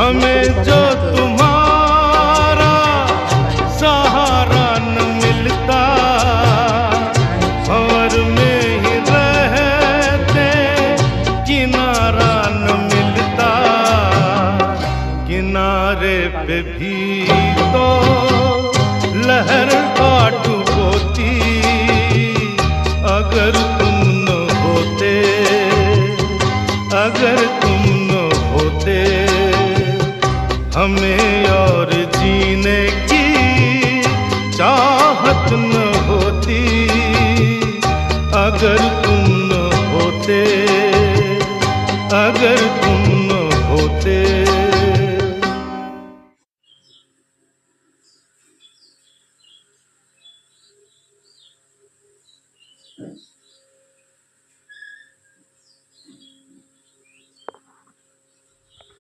हमें जो तुम्हारा सहारा न मिलता, भंवर में ही रहते किनारा न मिलता। किनारे पे भी तो लहर आ डुबोती, अगर तुम न होते, अगर तुम न होते, हमें और जीने की चाहत न होती। अगर